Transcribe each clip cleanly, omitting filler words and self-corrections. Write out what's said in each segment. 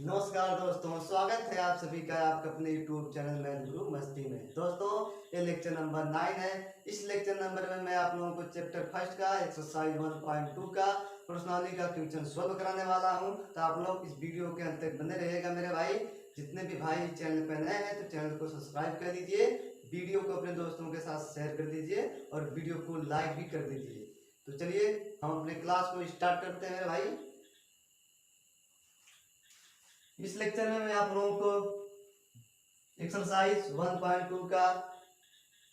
नमस्कार दोस्तों, स्वागत है आप सभी का आपके अपने YouTube चैनल मैथ गुरु मस्ती में। दोस्तों, ये लेक्चर नंबर 9 है। इस लेक्चर नंबर में मैं आप लोगों को चैप्टर फर्स्ट का एक्सरसाइज 1.2 का पर्सनालिटी का क्वेश्चन सॉल्व कराने वाला हूं। तो आप लोग इस वीडियो के अंत तक बने रहिएगा मेरे भाई। जितने भी भाई चैनल पर नए हैं तो चैनल को सब्सक्राइब कर दीजिए, वीडियो को अपने दोस्तों के साथ शेयर कर दीजिए और वीडियो को लाइक भी कर दीजिए। तो चलिए हम अपने क्लास को स्टार्ट करते हैं मेरे भाई। इस लेक्चर में मैं आप लोगों को एक्सरसाइज 1.2 का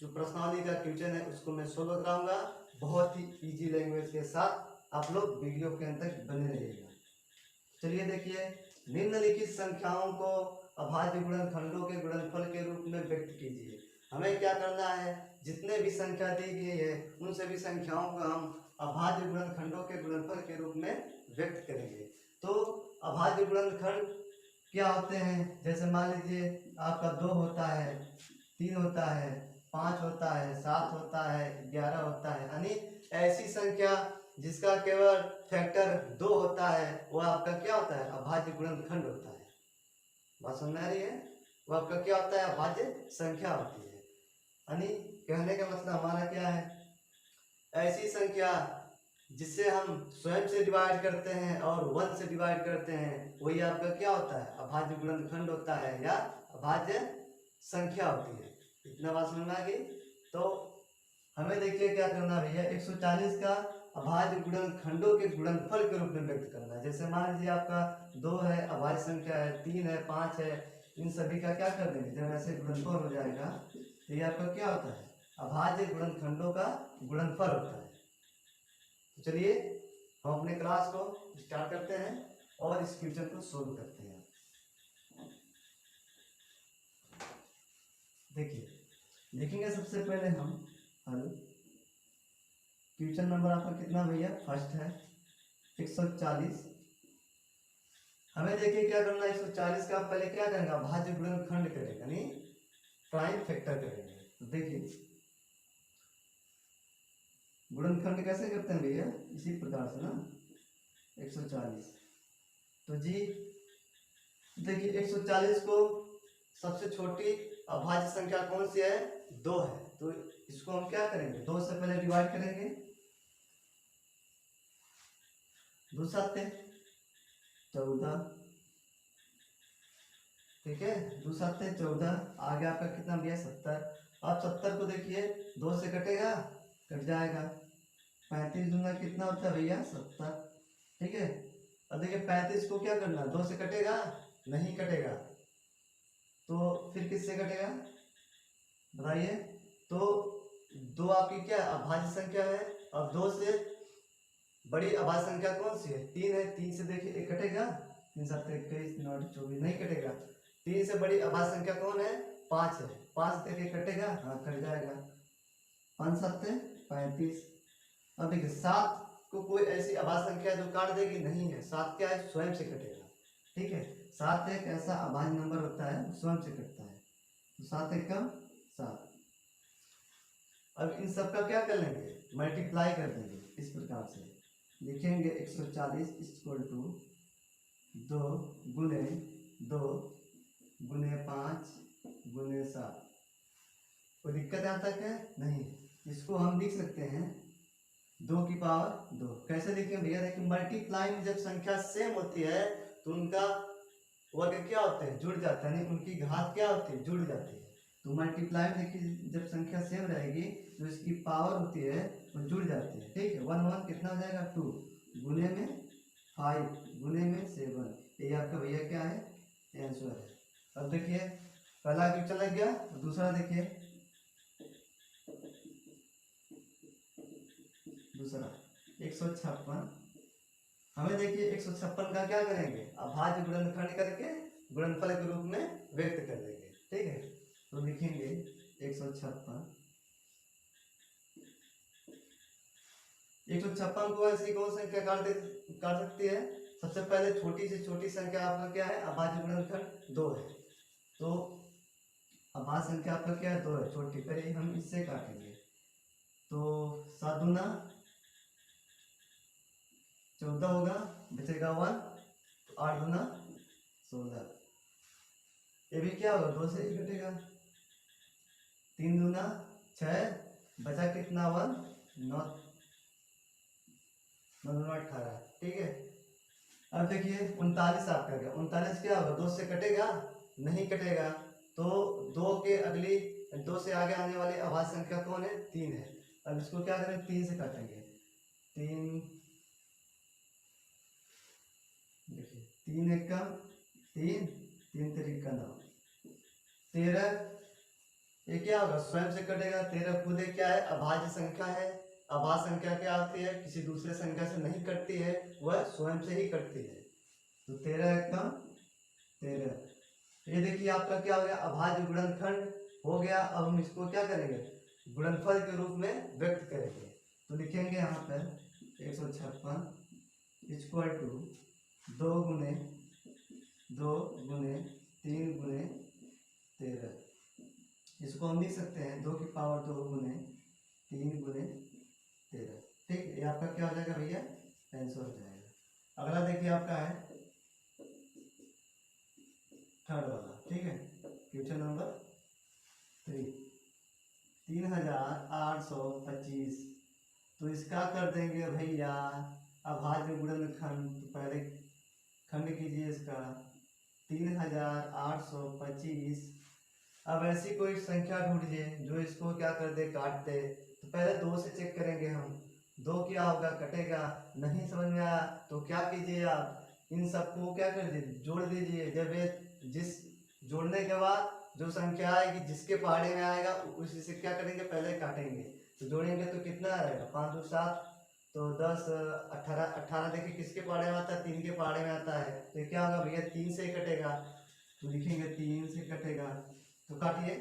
जो पर्सनालिटी का क्वेश्चन है उसको मैं सोल्व कराऊंगा बहुत ही इजी लैंग्वेज के साथ। आप लोग वीडियो के अंत तक बने रहिएगा। चलिए देखिए, निम्नलिखित संख्याओं को अभाज्य गुणनखंडों के गुणनफल के रूप में व्यक्त कीजिए। हमें क्या करना है, जितने भी संख्या दी गई है उन सभी संख्याओं को हम अभाज्य गुणनखंडों के गुणनफल के रूप में व्यक्त करेंगे। तो अभाज्य गुणनखंड क्या होते हैं, जैसे मान लीजिए आपका 2 होता है, 3 होता है, 5 होता है, 7 होता है, 11 होता है, यानी ऐसी संख्या जिसका केवल फैक्टर 2 होता है वो आपका क्या होता है, अभाज्य गुणनखंड होता है। बात समझ में आ रही है? वो आपका क्या होता है, अभाज्य संख्या होती है। यानी कहने का मतलब हमारा क्या है, ऐसी संख्या जिससे हम स्वयं से डिवाइड करते हैं और 1 से डिवाइड करते हैं वही आपका क्या होता है, अभाज्य गुणनखंड होता है या अभाज्य संख्या होती है। इतना बात समझ में आ गई? तो हमें देखिए क्या करना भैया, 140 का अभाज्य गुणनखंडों के गुणनफल के रूप में व्यक्त करना है। जैसे मान लीजिए आपका 2 है, अभाज्य संख्या है, 3 है, 5 है, इन सभी का क्या कर देंगे, जब ऐसे गुणनफल हो जाएगा तो ये आपका क्या होता है, अभाज्य गुणनखंडों का गुणनफल होता है। तो चलिए हम अपने क्लास को स्टार्ट करते हैं और इस क्वेश्चन को सोल्व करते हैं। देखिए, लिखेंगे सबसे पहले हम हल। क्वेश्चन नंबर आपका कितना भैया, फर्स्ट है 140। हमें देखिए क्या करना है, 140 का पहले क्या करेंगे, अभाज्य गुणनखंड करेंगे यानी प्राइम फैक्टर करेंगे। तो देखिए गुणनखंड कैसे करते हैं भैया, इसी प्रकार से ना 140। तो जी देखिए 140 को सबसे छोटी अभाज्य संख्या कौन सी है, 2 है। तो इसको हम क्या करेंगे, 2 से पहले डिवाइड करेंगे, 2 7 14, ठीक है, 2 7 14। आगे आपका कितना भैया, 70। अब 70 को देखिए 2 से कटेगा, कट जाएगा। 35 दूंगा कितना होता है भैया, 70, ठीक है। अब देखिए 35 को क्या करना, 2 से कटेगा, नहीं कटेगा, तो फिर किससे कटेगा बताइए। तो 2 आपकी क्या अभाज्य संख्या है और 2 से बड़ी अभाज्य संख्या कौन सी है, 3 है। 3 से देखिए एक कटेगा, 3 7 21 9 24, नहीं कटेगा। 3 से बड़ी अभाज्य संख्या कौन है, 5 है। 5 देखिए कटेगा, हाँ कट जाएगा, 5 7 35। अब देखिए 7 को कोई ऐसी अभाज्य संख्या जो काट देगी, नहीं है। 7 क्या है, स्वयं से कटेगा, ठीक है। 7 एक ऐसा अभाज्य नंबर होता है स्वयं से कटता है। तो 7 एक कम 7। अब इन सब का क्या कर लेंगे, मल्टीप्लाई कर देंगे। इस प्रकार से लिखेंगे 140 इक्वल टू 2 गुने 2 गुने 5 गुने 7। कोई दिक्कत यहाँ तक है नहीं? इसको हम लिख सकते हैं 2 की पावर 2। कैसे लिखेंगे भैया, देखिए मल्टीप्लाई में जब संख्या सेम होती है तो उनका वर्ग क्या होते हैं, जुड़ जाता है, यानी उनकी घात क्या होती है, जुड़ जाती है। तो मल्टीप्लाई में देखिए जब संख्या सेम रहेगी तो इसकी पावर होती है वो जुड़ जाती है, ठीक है। 1 1 कितना हो जाएगा, 2 गुने में 5 गुने में 7। ये आपका भैया क्या है, आंसर है। अब देखिए पहला क्वेश्चन लग गया, दूसरा देखिए, दूसरा 156। हमें देखिए 156 का क्या करेंगे, अभाज्य गुणनखंड करके गुणनफल के रूप में व्यक्त कर देंगे, ठीक है। तो लिखेंगे 156। 156 को ऐसी कौन संख्या काट सकती है, सबसे पहले छोटी से छोटी संख्या आपका क्या है, अभाज्य गुणनखंड 2 है। तो अभाज्य संख्या आपका क्या है, 2 है, छोटी। पहले हम इससे काटेंगे, तो 7 दूना 14 होगा, बचेगा 1, तो 8 दूना 16। ये भी क्या होगा, 2 से ही कटेगा। 3 दूना 6, बचा कितना 1, 9 9 18। ठीक है, अब देखिए 39 आपका गया। 39 क्या होगा, 2 से कटेगा, नहीं कटेगा। तो 2 के अगली 2 से आगे आने वाली अभाज्य संख्या कौन है, 3 है। अब इसको क्या करेंगे, 3 से काटेंगे। 3, देखिए 3 1 का 3, 3 3 का 9, 13। ये क्या होगा, स्वयं से कटेगा। 13 खुद एक क्या है, अभाज्य संख्या है। अभाज्य संख्या क्या होती है, किसी दूसरे संख्या से नहीं कटती है, वह स्वयं से ही कटती है। तो 13 1 का 13। ये देखिए आपका क्या हो गया, अभाज्य गुणनखंड हो गया। अब हम इसको क्या करेंगे, गुणनफल के रूप में व्यक्त करेंगे। तो लिखेंगे यहाँ पर 156 इक्वल टू 2 गुने 3 गुने 13। इसको हम लिख सकते हैं 2 की पावर 2 गुने 3 गुने 13। ठीक, ये आपका क्या हो जाएगा भैया, आंसर हो जाएगा। अगला देखिए आपका है थर्ड वाला। ठीक है, क्वेश्चन नंबर 3, 3825। तो इसका कर देंगे भैया अभाज्य गुणनखंड। तो पहले खंड कीजिए इसका 3825। अब ऐसी कोई संख्या ढूंढिए जो इसको क्या कर दे, काट दे। तो पहले 2 से चेक करेंगे हम, 2 क्या होगा, कटेगा। नहीं समझ में आया तो क्या कीजिए, आप इन सबको क्या कर दीजिए, जोड़ दीजिए। जब ये जिस जोड़ने के बाद जो संख्या आएगी जिसके पहाड़े में आएगा उसी से क्या करेंगे, पहले काटेंगे। तो जोड़ेंगे तो कितना आएगा, 5 2 7, तो 10 18 18। देखिए किसके पहाड़े में आता है, 3 के पहाड़े में आता है। तो क्या होगा भैया, 3 से कटेगा। तो लिखेंगे 3 से कटेगा। तो काटिए,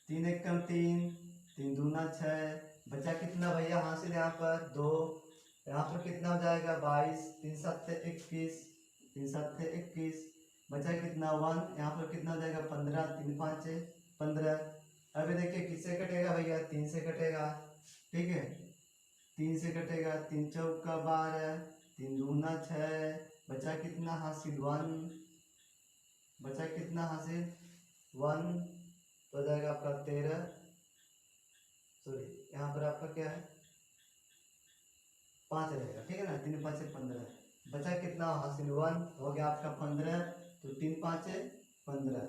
3 1 कम 3, 3 दूना 6, बचा कितना भैया हासिल यहाँ पर 2। यहाँ पर कितना हो जाएगा 22, 3 7 21, 3 7 21, बचा कितना 1। यहाँ पर कितना हो जाएगा 15, 3 5 15। अभी देखिए किससे कटेगा भैया, 3 से कटेगा। ठीक है, 3 से कटेगा, 3 चौका 12, 3 दूना 6, बचा कितना हासिल 1, बचा कितना हासिल 1। तो हो जाएगा आपका 13, सॉरी यहाँ पर आपका क्या है 5 रहेगा। ठीक है ना, 3 5 15, बचा कितना हासिल 1, हो गया आपका 15। तो 3 5 15।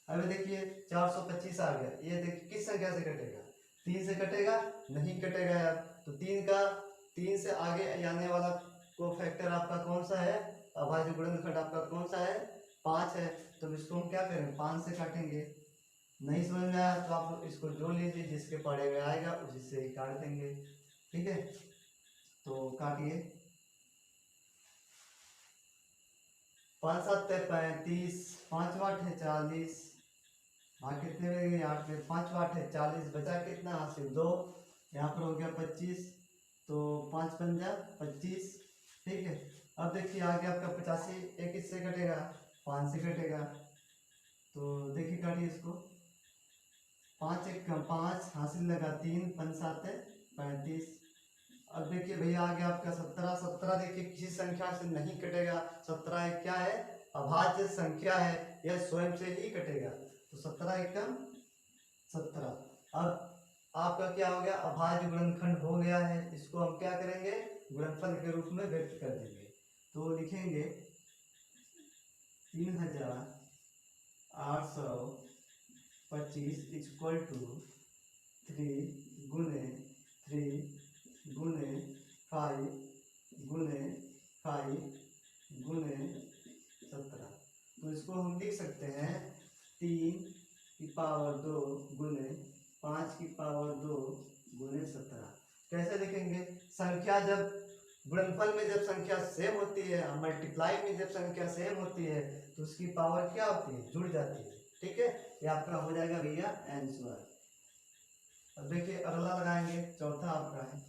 अभी देखिए 425 आ गया। ये देखिए किस संख्या से कटेगा, 3 से कटेगा, नहीं कटेगा यार। तो 3 से आगे आने वाला को फैक्टर आपका कौन सा है, अभाज्य गुणनखंड आपका कौन सा है, 5 है। तो इसको हम क्या करेंगे, 5 से काटेंगे। नहीं समझ में आया तो आप इसको जोड़ लीजिए, जिसके पढ़े में आएगा उसी से ही काट देंगे। ठीक है, तो काटिए। 5 7 35, 5 8 है 40, भाग कितने में गए 8 में, 5 8 है 40, बचा कितना हासिल 2। यहाँ पर हो गया 25, तो 5 पंजा 25। ठीक है, अब देखिए आगे आपका 85, एक इससे कटेगा, 5 से कटेगा। तो देखिए काटिए इसको, 5 1 का 5 हासिल लगा 3, 5 7 35। अब देखिए भैया आ गया आपका 17। 17 देखिए किसी संख्या से नहीं कटेगा। 17 एक क्या है, अभाज्य संख्या है, यह स्वयं से ही कटेगा। तो 17 एकम 17। अब आपका क्या हो गया, अभाज्य गुणनखंड हो गया है। इसको हम क्या करेंगे, गुणनफल के रूप में व्यक्त कर देंगे। तो लिखेंगे 3825 इक्वल टू 3 गुने 3 गुने 5 गुने 5 गुने 17। तो इसको हम लिख सकते हैं 3 की पावर 2 गुने 5 की पावर 2 गुने 17। कैसे लिखेंगे, संख्या जब गुणनफल में जब संख्या सेम होती है, मल्टीप्लाई में जब संख्या सेम होती है तो उसकी पावर क्या होती है, जुड़ जाती है। ठीक है, ये आपका हो जाएगा भैया आंसर। अब देखिए अगला लगाएंगे, चौथा आपका है,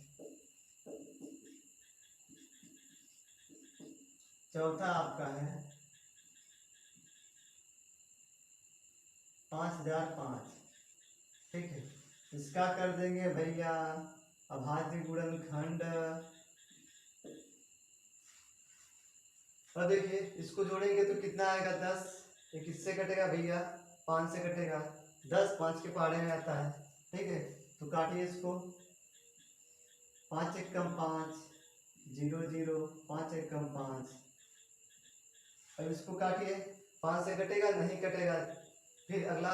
चौथा आपका है 5005। ठीक है, इसका कर देंगे भैया अभाज्य गुणनखंड और देखिए इसको जोड़ेंगे तो कितना आएगा 10। ये किससे कटेगा भैया, 5 से कटेगा। 10 5 के पहाड़े में आता है, ठीक है। तो काटिए इसको, 5 एक कम 5, 0 0, 5 एक कम 5। अब इसको काटिए, 5 से कटेगा नहीं कटेगा। फिर अगला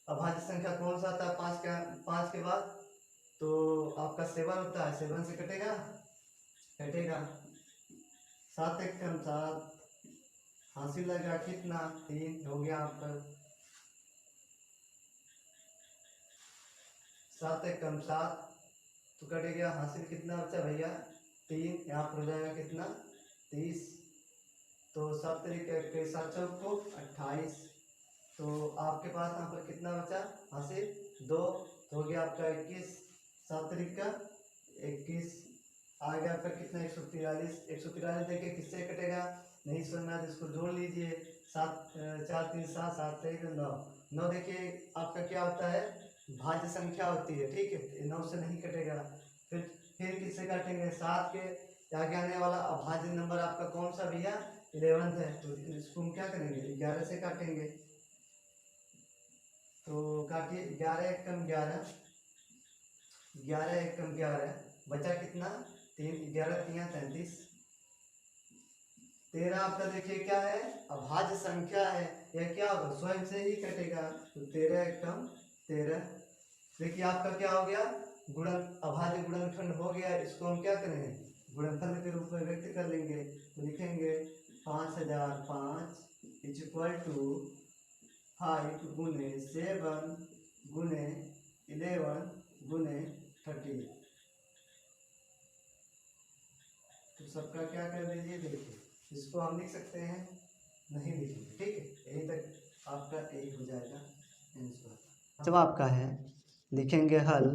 अभाज्य संख्या कौन सा आता है 5 के बाद, तो आपका 7 होता है, 7 से कटेगा, कटेगा। 7 एक कम 7, हासिल लगा कितना 3 हो गया आपका। 7 एक कम 7 तो कटेगा, हासिल कितना बचा भैया 3, यहाँ पर हो जाएगा कितना 30। तो 7 तरीके के 7 चौक को 28। तो आपके पास यहाँ पर कितना बचा हासिल 2, तो हो गया आपका 21। 7 तरीका 21 आ गया आपका कितना 143। 143 देखिए किससे कटेगा, नहीं समझ में आया तो इसको जोड़ लीजिए। 7 4 3 7, 7 3 9, 9 देखिए आपका क्या होता है भाज्य संख्या होती है, ठीक है। 9 से नहीं कटेगा। फिर किससे काटेंगे, 7 के आगे आने वाला अभाज्य नंबर आपका कौन सा भैया 11 है, तो इसको हम क्या करेंगे 11 से काटेंगे। तो काटिए, 11 एक कम 11, 11 एक कम 11, बचा कितना 3, 11 3 33। 13 आपका देखिए क्या है अभाज्य संख्या है, यह क्या होगा स्वयं से ही कटेगा। तो 13 एक कम 13। देखिए आपका क्या हो गया गुणन, अभाज्य गुणनखंड हो गया। इसको हम क्या करेंगे गुणनफल के रूप में व्यक्त कर लेंगे। तो लिखेंगे 5005 इज इक्वल टू 5 गुने 7 गुने 11 गुने 30। तो सबका क्या कर दीजिए, देखिए इसको हम लिख सकते हैं, नहीं लिखेंगे, ठीक है। यही तक आपका यही हो जाएगा आंसर। जब आपका है लिखेंगे हल,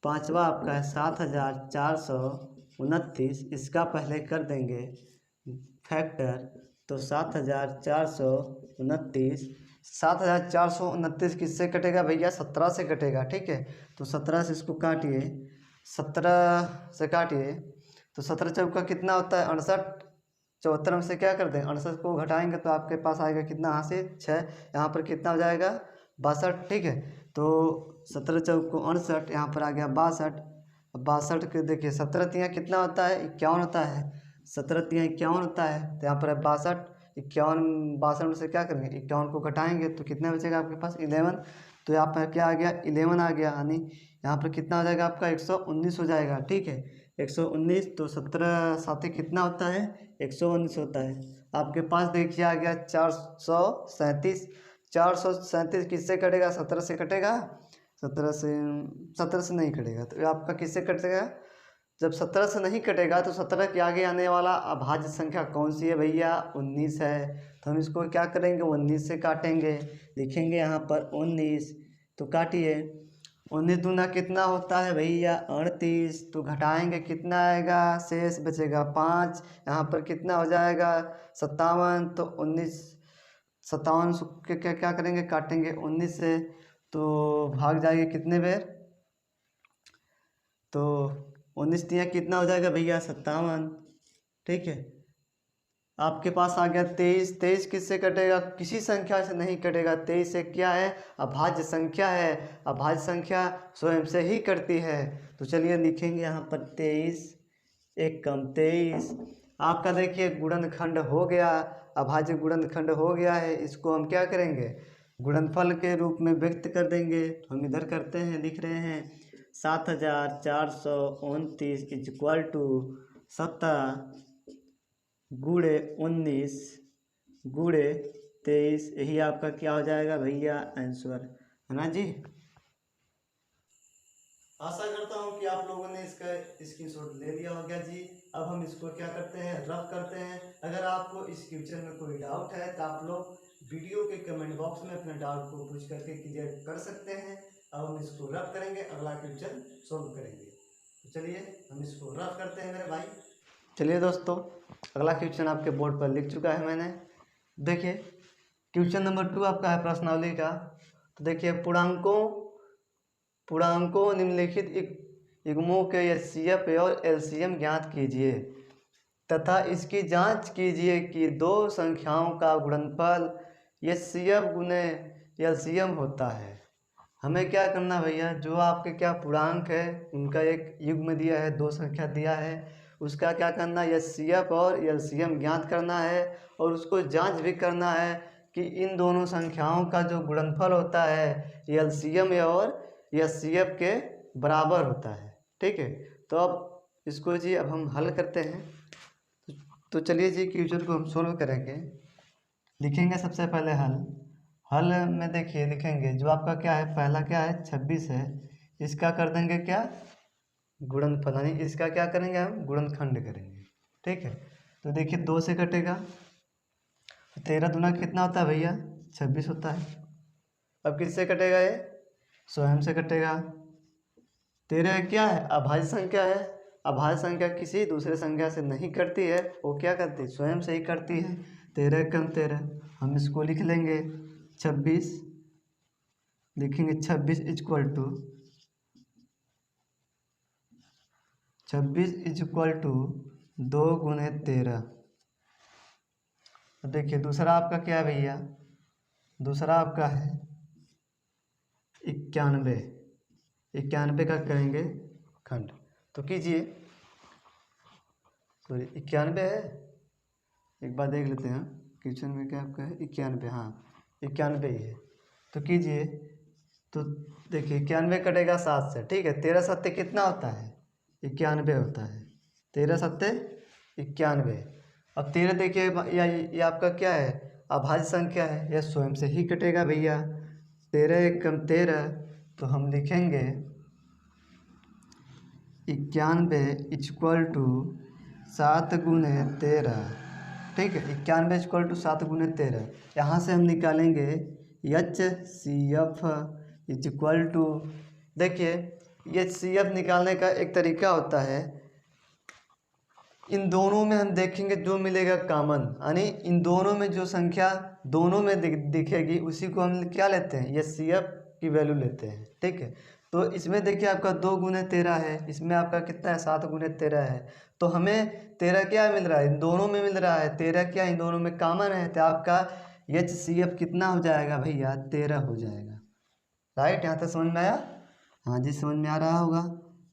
पांचवा आपका है 7429, इसका पहले कर देंगे फैक्टर। तो 7429, 7429 किससे कटेगा भैया 17 से कटेगा, ठीक है। तो 17 से इसको काटिए, 17 से काटिए तो 17 चौका कितना होता है 68। 74 में से क्या कर दें 68 को घटाएंगे तो आपके पास आएगा कितना, यहाँ से 6, यहाँ पर कितना हो जाएगा 62, ठीक है। तो 17 चौक को 68, यहाँ पर आ गया 62। 62 के देखिए 17 तिया कितना होता है 51 होता है, 17 तिया 51 होता है। तो यहाँ पर है 62, 51 62 में से क्या करेंगे 51 को घटाएंगे तो कितना बचेगा आपके पास 11। तो यहाँ पर क्या आ गया 11 आ गया, यानी यहाँ पर कितना हो जाएगा आपका 119 हो जाएगा, ठीक है 119। तो 17 साथी कितना होता है 119 होता है। आपके पास देखिए आ गया 437। 437 किससे कटेगा 17 से कटेगा, 17 से नहीं कटेगा। तो आपका किससे कटेगा, जब 17 से नहीं कटेगा तो 17 के आगे आने वाला अभाज्य संख्या कौन सी है भैया 19 है। तो हम इसको क्या करेंगे 19 से काटेंगे, लिखेंगे यहाँ पर 19। तो काटिए, 19 दूना कितना होता है भैया 38। तो घटाएंगे कितना आएगा, शेष बचेगा 5, यहाँ पर कितना हो जाएगा 57। तो 19 57 के क्या करेंगे काटेंगे 19 से, तो भाग जाएंगे कितने बेर, तो 19 तिया कितना हो जाएगा भैया 57, ठीक है। आपके पास आ गया 23। 23 किससे कटेगा, किसी संख्या से नहीं कटेगा। 23 से क्या है अभाज्य संख्या है, अभाज्य संख्या स्वयं से ही करती है। तो चलिए लिखेंगे यहाँ पर 23 एक कम 23। आपका देखिए गुणनखंड हो गया, अभाज्य गुणनखंड हो गया है। इसको हम क्या करेंगे गुणनफल के रूप में व्यक्त कर देंगे। तो हम इधर करते हैं, लिख रहे हैं 7429 इज इक्वल टू 17 गुणे 19 गुणे 23। यही आपका क्या हो जाएगा भैया आंसर, है ना जी। आशा करता हूँ कि आप लोगों ने इसका स्क्रीनशॉट ले लिया होगा जी। अब हम इसको क्या करते हैं रफ करते हैं। अगर आपको इस क्वेश्चन में कोई डाउट है तो आप लोग वीडियो के कमेंट बॉक्स में अपने डाउट को पूछ करके क्लियर कर सकते हैं। अब हम इसको रफ करेंगे, अगला क्वेश्चन सॉल्व करेंगे। तो चलिए हम इसको रफ करते हैं मेरे भाई। चलिए दोस्तों, अगला क्वेश्चन आपके बोर्ड पर लिख चुका है मैंने। देखिए क्वेश्चन नंबर 2 आपका है प्रश्नावली का। तो देखिए पूर्णांकों निम्नलिखित युग्मों के एचसीएफ और एलसीएम ज्ञात कीजिए। तथा इसकी जांच कीजिए कि दो संख्याओं का गुणनफल HCF गुने LCM होता है। हमें क्या करना भैया, जो आपके क्या पूर्णांक है उनका एक युग्म दिया है, दो संख्या दिया है, उसका क्या करना है, HCF और LCM ज्ञात करना है और उसको जांच भी करना है कि इन दोनों संख्याओं का जो गुणनफल होता है LCM और HCF के बराबर होता है। ठीक है, तो अब इसको जी अब हम हल करते हैं। तो चलिए जी क्वेश्चन को हम सोल्व करेंगे। लिखेंगे सबसे पहले हल में देखिए लिखेंगे जो आपका क्या है, पहला क्या है 26 है, इसका कर देंगे क्या गुणनफल, यानी इसका क्या करेंगे हम गुणनखंड करेंगे। ठीक है, तो देखिए 2 से कटेगा, 13 दूना कितना होता है भैया 26 होता है। अब किससे कटेगा, ये स्वयं से कटेगा। 13 क्या है अभाज्य संख्या है, अभाज्य संख्या किसी दूसरे संख्या से नहीं कटती है, वो क्या करती है स्वयं से ही कटती है। 13 कम 13, हम इसको लिख लेंगे 26, लिखेंगे 26 इक्वल टू 2 गुने 13। देखिए दूसरा आपका क्या है भैया, दूसरा आपका है 91, 91 का करेंगे खंड। तो कीजिए, सॉरी 91 है, एक बार देख लेते हैं क्वेश्चन में क्या आपका है 91, हाँ 91 ही है। तो कीजिए, तो देखिए 91 कटेगा 7 से। ठीक है, 13 सत्ते कितना होता है 91 होता है, 13 सत्ते 91। अब 13 देखिए ये आपका क्या है अभाज्य संख्या है, यह स्वयं से ही कटेगा भैया। 13 एक कम 13, तो हम लिखेंगे 91 इक्वल टू 7 गुने 13। ठीक है, 91 इक्वल टू 7 गुने 13। यहाँ से हम निकालेंगे HCF इक्वल टू, देखिए HCF निकालने का एक तरीका होता है, इन दोनों में हम देखेंगे जो मिलेगा कॉमन, यानी इन दोनों में जो संख्या दोनों में दिखेगी उसी को हम क्या लेते हैं HCF की वैल्यू लेते हैं। ठीक है, तो इसमें देखिए आपका 2 गुने 13 है, इसमें आपका कितना है 7 गुने 13 है, तो हमें 13 क्या मिल रहा है इन दोनों में मिल रहा है, 13 क्या इन दोनों में कॉमन है, तो आपका HCF कितना हो जाएगा भैया 13 हो जाएगा। राइट, यहाँ तक समझ में आया, हाँ जी समझ में आ रहा होगा।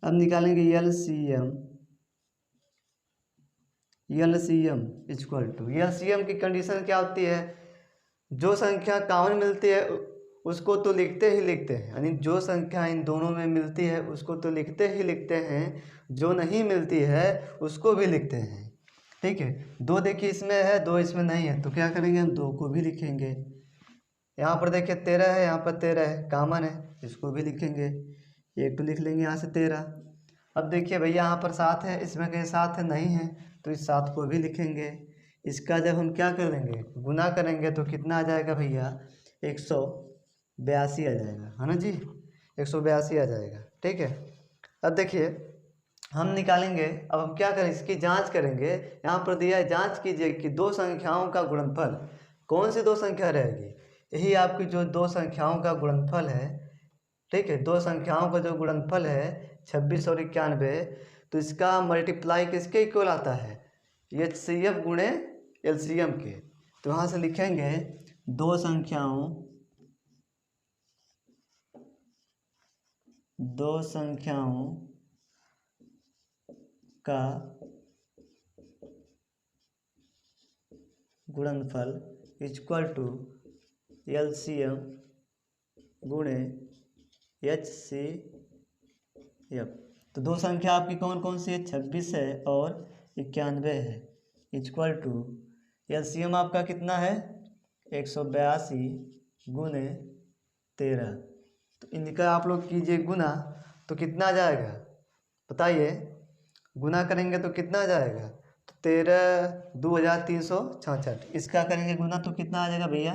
अब निकालेंगे LCM इक्वल टू, LCM की कंडीशन क्या होती है, जो संख्या कॉमन मिलती है उसको तो लिखते ही लिखते हैं, यानी जो संख्या इन दोनों में मिलती है उसको तो लिखते ही लिखते हैं, जो नहीं मिलती है उसको भी लिखते हैं। ठीक है, 2 देखिए इसमें है 2 इसमें नहीं है, तो क्या करेंगे हम 2 को भी लिखेंगे। यहाँ पर देखिए 13 है, यहाँ पर 13 है कॉमन है, इसको भी लिखेंगे, एक तो लिख लेंगे यहाँ से 13। अब देखिए भैया यहाँ पर 7 है, इसमें कहीं 7 है नहीं है, तो इस 7 को भी लिखेंगे। इसका जब हम क्या कर लेंगे गुना करेंगे तो कितना आ जाएगा भैया 182 आ जाएगा, है ना जी 182 आ जाएगा। ठीक है, अब देखिए हम निकालेंगे, अब हम क्या करें इसकी जांच करेंगे। यहाँ पर दिया है जांच कीजिए कि दो संख्याओं का गुणनफल, कौन सी दो संख्या रहेगी, यही आपकी जो दो संख्याओं का गुणनफल है। ठीक है, दो संख्याओं का जो गुणनफल है 26 और 91, तो इसका मल्टीप्लाई किसके इक्वल आता है HCF गुणे LCM के। तो यहाँ से लिखेंगे दो संख्याओं का गुणनफल इक्वल टू LCM गुणे HCF। तो दो संख्या आपकी कौन कौन सी है 26 है और 91 है, इक्वल टू LCM आपका कितना है 182 गुने 13। तो इनका आप लोग कीजिए गुना, तो कितना आ जाएगा बताइए, गुना करेंगे तो कितना आ जाएगा, तो 13 2366, इसका करेंगे गुना तो कितना आ जाएगा भैया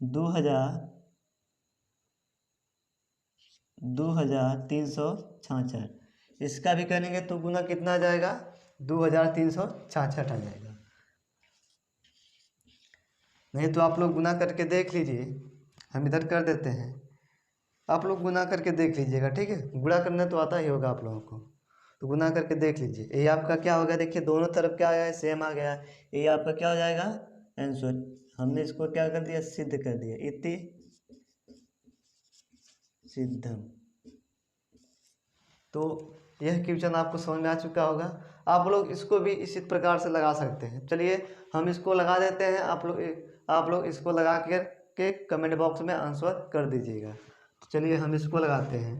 2366। इसका भी करेंगे तो गुना कितना आ जाएगा 2366 आ जाएगा। नहीं तो आप लोग गुना करके देख लीजिए, हम इधर कर देते हैं, आप लोग गुना करके देख लीजिएगा। ठीक है, गुणा करना तो आता ही होगा आप लोगों को। तो गुना करके देख लीजिए, ये आपका क्या होगा, देखिए दोनों तरफ क्या आया है, सेम आ गया, ये आपका क्या हो जाएगा आंसर। हमने इसको क्या कर दिया, सिद्ध कर दिया, इति सिद्धम। तो यह क्वेश्चन आपको समझ में आ चुका होगा। आप लोग इसको भी इसी प्रकार से लगा सकते हैं। चलिए हम इसको लगा देते हैं, आप लोग इसको लगा कर के कमेंट बॉक्स में आंसर कर दीजिएगा। तो चलिए हम इसको लगाते हैं,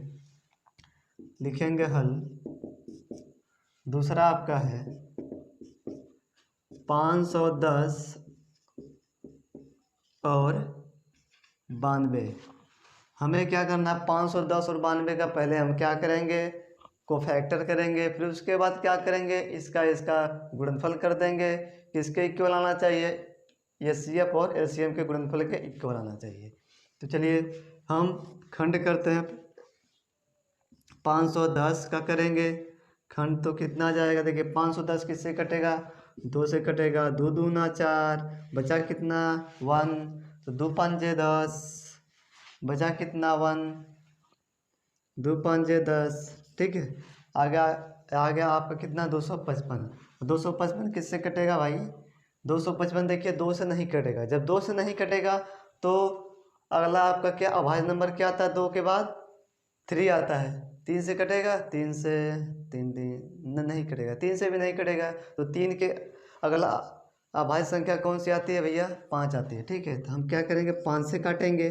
लिखेंगे हल। दूसरा आपका है 510 और 92। हमें क्या करना है, 510 और 92 का पहले हम क्या करेंगे, को फैक्टर करेंगे, फिर उसके बाद क्या करेंगे, इसका गुणनफल कर देंगे। किसके इक्वल आना चाहिए, एचसीएफ और एलसीएम के गुणनफल के इक्वल आना चाहिए। तो चलिए हम खंड करते हैं, 510 का करेंगे खंड, तो कितना जाएगा, देखिए 510 किससे कटेगा, 2 से कटेगा, 2 दूना 4, बचा कितना 1, तो 2 पंजे 10, बचा कितना 1, 2 पंजे 10, ठीक है। आगे आपका कितना 255, 255 किससे कटेगा भाई, 255 देखिए 2 से नहीं कटेगा। जब 2 से नहीं कटेगा तो अगला आपका क्या अभाज्य नंबर क्या आता है, 2 के बाद 3 आता है। 3 से कटेगा, 3 से 3 नहीं कटेगा, 3 से भी नहीं कटेगा। तो 3 के अगला अभाज्य संख्या कौन सी आती है भैया, 5 आती है, ठीक है। तो हम क्या करेंगे, 5 से काटेंगे,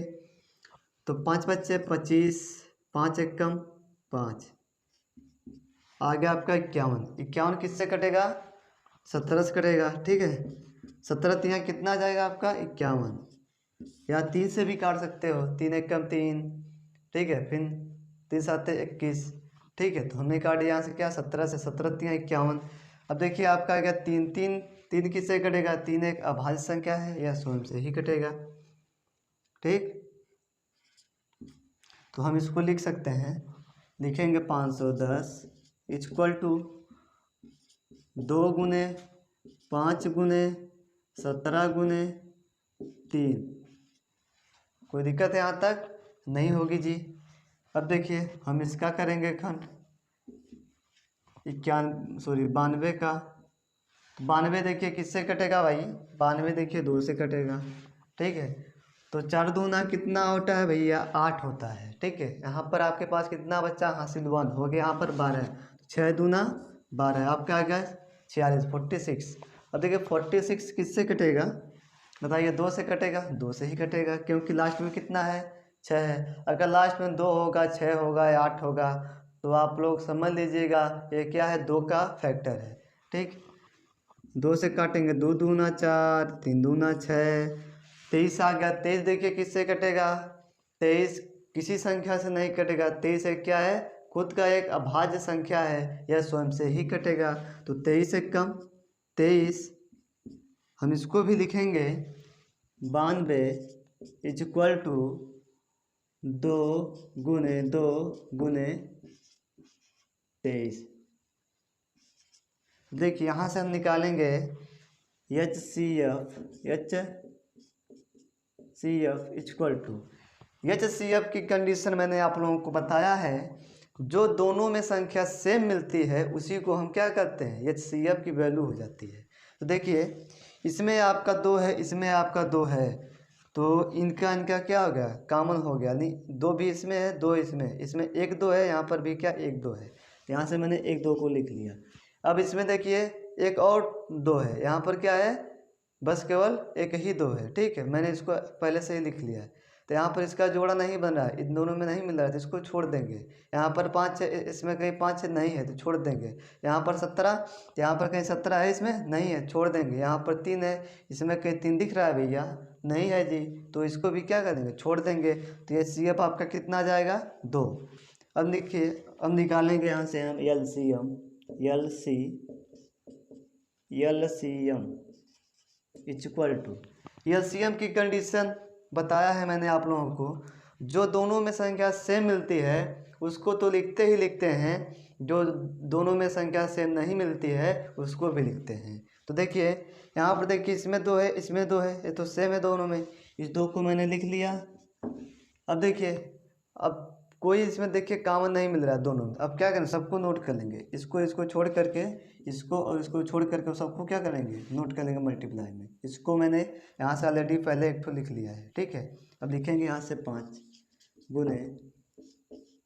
तो 5 बच्चे 25, 5 एकम 5, आगे आपका 51, 51 किससे कटेगा, 17 से कटेगा, ठीक है। 17 यहाँ कितना आ जाएगा आपका 51, या 3 से भी काट सकते हो, 3 एकम 3, ठीक है। फिर 3 7 21, ठीक है। तो हमने काट यहाँ से क्या 17 से, 17 यहाँ 51। अब देखिए आपका आ गया 3, 3 3 किससे कटेगा, 3 एक अभाज्य संख्या है, यह स्वयं से ही कटेगा, ठीक। तो हम इसको लिख सकते हैं, लिखेंगे 510 इक्वल टू 2 गुने 5 गुने 17 गुने 3। कोई दिक्कत है यहाँ तक, नहीं होगी जी। अब देखिए हम इसका करेंगे खंड 92 का। 92 देखिए किससे कटेगा भाई, 92 देखिए 2 से कटेगा, ठीक है। तो 4 दूना कितना होता है भैया, 8 होता है, ठीक है। यहाँ पर आपके पास कितना बच्चा हासिल 1 हो गया, यहाँ पर 12, 6 दूना 12, आपका आ गया 46, 46। अब देखिए 46 किससे कटेगा, बताइए, 2 से कटेगा, 2 से ही कटेगा, क्योंकि लास्ट में कितना है 6 है। अगर लास्ट में 2 होगा, 6 होगा या 8 होगा, तो आप लोग समझ लीजिएगा ये क्या है, 2 का फैक्टर है, ठीक। 2 से काटेंगे, 2 दूना 4, 3 दूना 6, 23 आ गया। 23 देखिए किससे कटेगा, 23 किसी संख्या से नहीं कटेगा, 23 एक क्या है, खुद का एक अभाज्य संख्या है, यह स्वयं से ही कटेगा। तो 23 से कम 23, हम इसको भी लिखेंगे 92 इक्वल टू 2 गुने 2 गुने 23। देखिए यहाँ से हम निकालेंगे HCF इक्वल टू, HCF की कंडीशन मैंने आप लोगों को बताया है, जो दोनों में संख्या सेम मिलती है उसी को हम क्या करते हैं, HCF की वैल्यू हो जाती है। तो देखिए इसमें आपका 2 है, इसमें आपका 2 है, तो इनका क्या हो गया, कॉमन हो गया, नहीं 2 भी इसमें है, 2 इसमें 1 2 है, यहाँ पर भी क्या 1 2 है, यहाँ से मैंने 1 2 को लिख लिया। अब इसमें देखिए एक और 2 है, यहाँ पर क्या है, बस केवल एक ही 2 है, ठीक है। मैंने इसको पहले से ही लिख लिया है। तो यहाँ पर इसका जोड़ा नहीं बन रहा है, इन दोनों में नहीं मिल रहा है, तो इसको छोड़ देंगे। यहाँ पर 5 है, इसमें कहीं 5 है नहीं है, तो छोड़ देंगे। यहाँ पर 17, यहाँ पर कहीं 17 है, इसमें नहीं है, छोड़ देंगे। यहाँ पर 3 है, इसमें कहीं 3 दिख रहा है भैया, नहीं है जी, तो इसको भी क्या कर देंगे, छोड़ देंगे। तो ये CF आपका कितना आ जाएगा 2। अब देखिए अब निकालेंगे यहाँ से हम LCM इक्वल टू, LCM की कंडीशन बताया है मैंने आप लोगों को, जो दोनों में संख्या सेम मिलती है उसको तो लिखते ही लिखते हैं, जो दोनों में संख्या सेम नहीं मिलती है उसको भी लिखते हैं। तो देखिए यहाँ पर देखिए इसमें 2 है, इसमें 2 है, ये तो सेम है दोनों में, इस 2 को मैंने लिख लिया। अब देखिए अब कोई इसमें देखिए कॉमन नहीं मिल रहा है दोनों में। अब क्या करें, सबको नोट कर लेंगे, इसको छोड़ करके, इसको और इसको छोड़ करके सबको क्या करेंगे, नोट कर लेंगे मल्टीप्लाई में। इसको मैंने यहाँ से ऑलरेडी पहले एक ठो लिख लिया है, ठीक है। अब लिखेंगे यहाँ से 5 गुने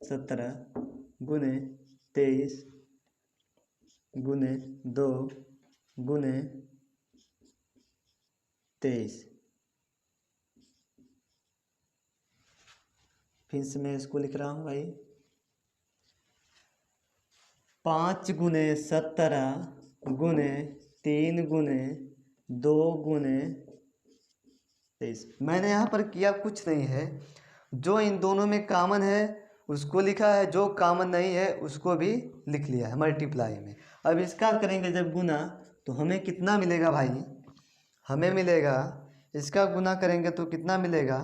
17 गुने 23 गुने 2 गुने 23। फिर से मैं इसको लिख रहा हूँ भाई, 5 गुने 17 गुने 3 गुने 2 गुने 23। मैंने यहाँ पर किया कुछ नहीं है, जो इन दोनों में कॉमन है उसको लिखा है, जो कॉमन नहीं है उसको भी लिख लिया है मल्टीप्लाई में। अब इसका करेंगे जब गुना, तो हमें कितना मिलेगा भाई, हमें मिलेगा, इसका गुना करेंगे तो कितना मिलेगा,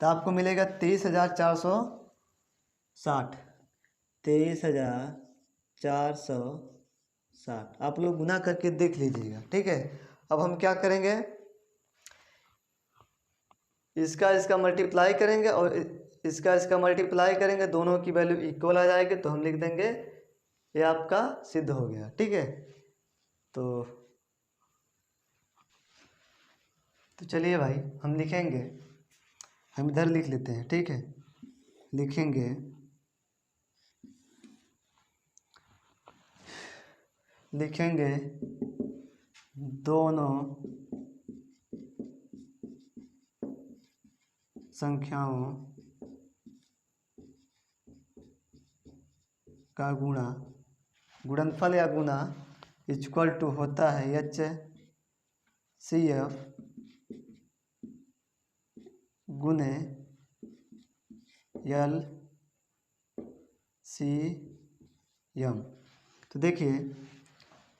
तो आपको मिलेगा 23,460, 23,460। आप लोग गुना करके देख लीजिएगा, ठीक है। अब हम क्या करेंगे, इसका मल्टीप्लाई करेंगे और इसका मल्टीप्लाई करेंगे, दोनों की वैल्यू इक्वल आ जाएगी, तो हम लिख देंगे ये आपका सिद्ध हो गया, ठीक है। तो चलिए भाई हम लिखेंगे, हम इधर लिख लेते हैं, ठीक है। लिखेंगे दोनों संख्याओं का गुणनफल या गुणा इक्वल टू होता है HCF गुने LCM। तो देखिए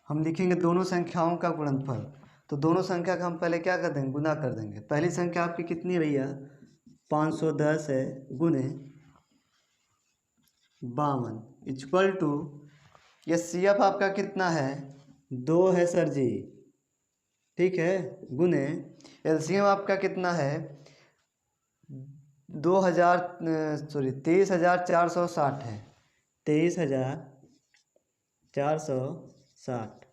हम लिखेंगे दोनों संख्याओं का गुणनफल, तो दोनों संख्या का हम पहले क्या कर देंगे, गुना कर देंगे। पहली संख्या आपकी कितनी है भैया, 510 है, गुने 52 इक्वल टू, ये CF आपका कितना है, 2 है सर जी, ठीक है, गुने LCM आपका कितना है, 23,460 है, 23,460,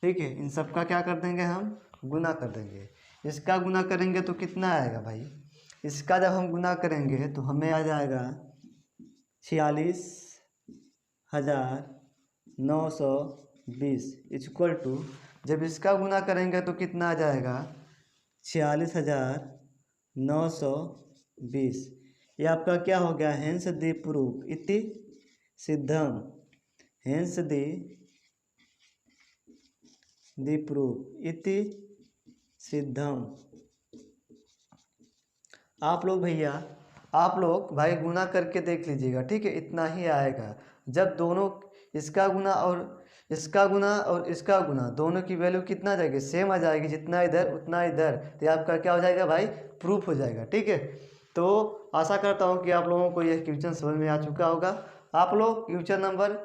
ठीक है। इन सब का क्या कर देंगे, हम गुना कर देंगे। इसका गुना करेंगे तो कितना आएगा भाई, इसका जब हम गुना करेंगे तो हमें आ जाएगा 46,920 इक्वल टू, जब इसका गुना करेंगे तो कितना आ जाएगा, 46,920। ये आपका क्या हो गया, हेंस द प्रूफ इति सिद्धम, हेंस द प्रूफ इति सिद्धम। आप लोग भाई गुना करके देख लीजिएगा, ठीक है, इतना ही आएगा। जब दोनों इसका गुना और इसका गुना दोनों की वैल्यू कितना आ जाएगी, सेम आ जाएगी, जितना इधर उतना इधर, तो आपका क्या हो जाएगा भाई, प्रूफ हो जाएगा, ठीक है। तो आशा करता हूँ कि आप लोगों को यह क्वेश्चन समझ में आ चुका होगा। आप लोग क्वेश्चन नंबर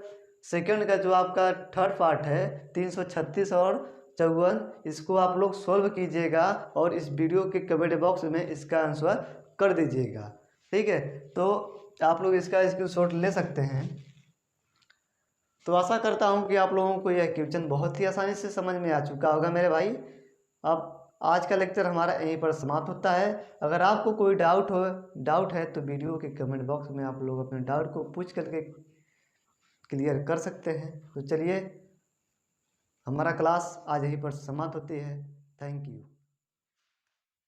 सेकंड का जो आपका थर्ड पार्ट है 336 और 54, इसको आप लोग सॉल्व कीजिएगा और इस वीडियो के कमेंट बॉक्स में इसका आंसर कर दीजिएगा, ठीक है। तो आप लोग इसका स्क्रीनशॉट ले सकते हैं। तो आशा करता हूँ कि आप लोगों को यह क्वेश्चन बहुत ही आसानी से समझ में आ चुका होगा मेरे भाई। अब आज का लेक्चर हमारा यहीं पर समाप्त होता है। अगर आपको कोई डाउट है तो वीडियो के कमेंट बॉक्स में आप लोग अपने डाउट को पूछ करके क्लियर कर सकते हैं। तो चलिए हमारा क्लास आज यहीं पर समाप्त होती है। Thank you.